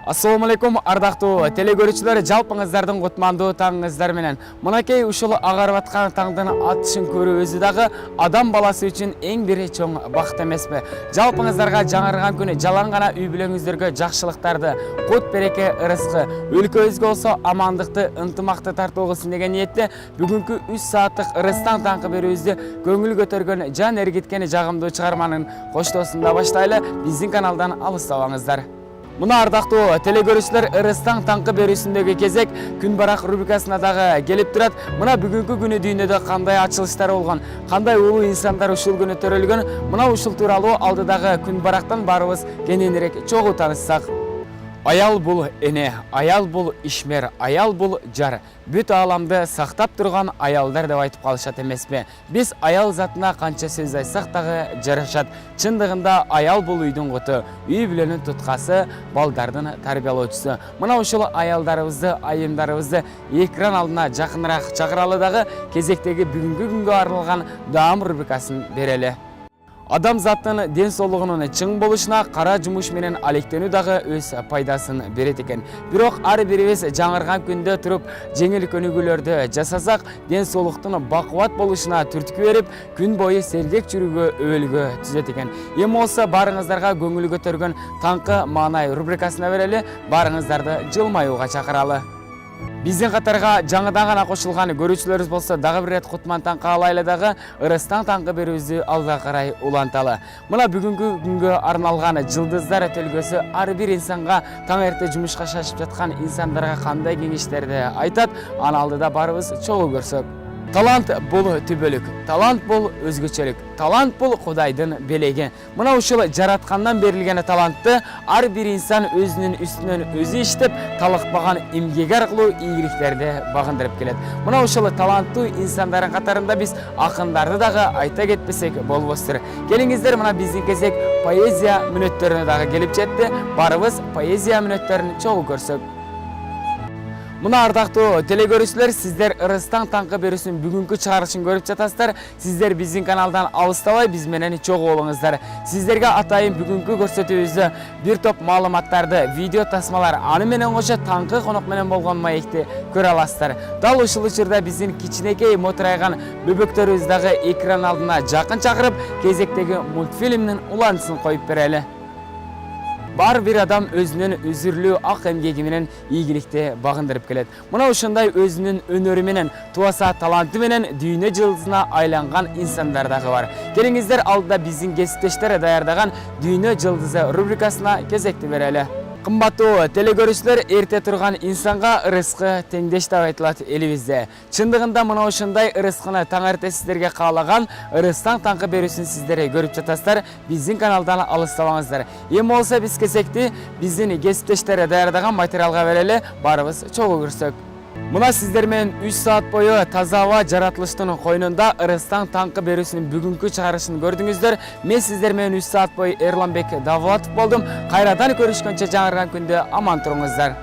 Assalamu alaikum, ардактуу телекөрүүчүлөр, жалпыңыздардын кутмандуу таңыңыздар менен. Мынакей ушул агарып аткан таңдын атышын көрүү өзү дагы адам баласы үчүн эң бир чоң бакыт эмеспи? Жалпыңыздарга жаңырган күнү жалаң гана үй бүлөңүздөргө жакшылыктарды, кут береке, ырыскы, өлкөбүзгө болсо амандыкты, ынтымакты тартуу кылсын деген ниетте бүгүнкү 3 сааттык ырыстан таңкы берүүбүздү көңүл көтөргөн, жан эргиткен жагымдуу чыгарманын коштоосунда баштайлы. Биздин каналдан алыстабаңыздар. Мына ардактуу телекөрүүчүлөр, ырыстан таңкы берүүсүндөгү кезек күн барак рубрикасына дагы келип турат. Мына бүгүнкү күнү дүйнөдө кандай ачылыштар болгон, кандай улуу инсандар ушул күнү төрөлгөн, мына ушул тууралуу алдыдагы күн барактан барыбыз кененирээк чогуу тааныссак. Аял бул эне, аял бул ишмер, аял бул жар. Бүт ааламды сактап турган аялдар деп айтып калышат эмеспи? Биз аял затына канча сөз айтсак дагы жарашат. Чындыгында аял бул үйдүн куту, үй бүлөнүн туткасы, балдардын тарбиялоочусу. Мына ушул аялдарыбызды, айымдарыбызды экран алдына жакыныраак чакыралы дагы кезектеги бүгүнкү күнгө арналган даам рубрикасын берели. Адамзаттын ден соолугунун чың болушуна кара жумуш менен алектенүү дагы өз пайдасын берет экен. Бирок ар бирибиз жаңырган күндө туруп жеңил көнүгүүлөрдү жасасак, ден соолуктун бакубат болушуна түрткү берип, күн бою сергек жүрүүгө өбөлгө түзөт экен. Эми болсо барыңыздарга көңүл көтөргөн таңкы маанай рубрикасына берели, барыңыздарды жылмаюуга чакыралы. Биздин катарга жаңыдан гана кошулган көрүүчүлөрүбүз болсо дагы бир рет кутман таңкы алайлы дагы ырыстан таңкы берүүбүздү алга карай уланталы. Мына бүгүнкү күнгө арналган жылдыздар төлгөсү ар бир инсанга таң эрте жумушка шашып жаткан инсандарга кандай кеңештерди айтат, аны алдыда барыбыз чогуу көрсөк. Талант бул түбөлүк, талант бул өзгөчөлүк, талант бул Кудайдын белеги. Мына ушул жараткандан берилген талантты ар бир инсан өзүнүн үстүнөн өзү иштеп, талыкпаган эмгеги аркылуу ийгиликтерди багындырып келет. Мына ушул таланттуу инсандардын катарында биз акындарды дагы айта кетпесек болбостур. Келиңиздер, мына биздин кезек поэзия мүнөттөрүнө дагы келип жетти. Барыбыз поэзия мүнөттөрүн чогуу көрсөк. Мына ардактуу телекөрүүчүлөр, сиздер ырыстан таңкы берүүсүнүн бүгүнкү чыгарылышын көрүп жатасыздар. Сиздер биздин каналдан алыстабай биз менен чогуу болуңуздар. Сиздерге атайын бүгүнкү көрсөтүүбүздө бир топ маалыматтарды, видео тасмалар, аны менен кошо таңкы конок менен болгон маекти көрө аласыздар. Дал ушул учурда биздин кичинекей мотурайган бөбөктөрүбүз дагы экран алдына жакын чакырып, кезектеги мультфильмдин улантысын коюп берели. Бар бир адам өзүнүн үзүрлүү ак эмгеги менен ийгиликти багындырып келет. Мына ушундай өзүнүн өнөрү менен, туаса таланты менен дүйнө жылдызына айланган инсандар дагы бар. Келиңиздер, алдыда биздин кесиптештер даярдаган дүйнө жылдызы рубрикасына кезекти берели. Кымбаттуу телекөрүүчүлөр, эрте турган инсанга ырыскы теңдеш деп айтылат элибизде. Чындыгында мына ушундай ырыскыны таң эрте сиздерге каалаган ырыстан таңкы берүүсүн сиздер көрүп жатасыздар. Биздин каналдан алыстабаңыздар. Эми болсо биз кезекти биздин кесиптештер даярдаган материалга берели, барыбыз чогуу көрсөк. Мына сиздер менен 3 саат бою таза аба жаратылыштын койнунда ырыстан таңкы берүүсүнүн бүгүнкү чыгарышын көрдүңүздөр. Мен сиздер менен 3 саат бою Эрланбек Давлатов болдум. Кайрадан көрүшкөнчө жаңырган күндө аман туруңуздар.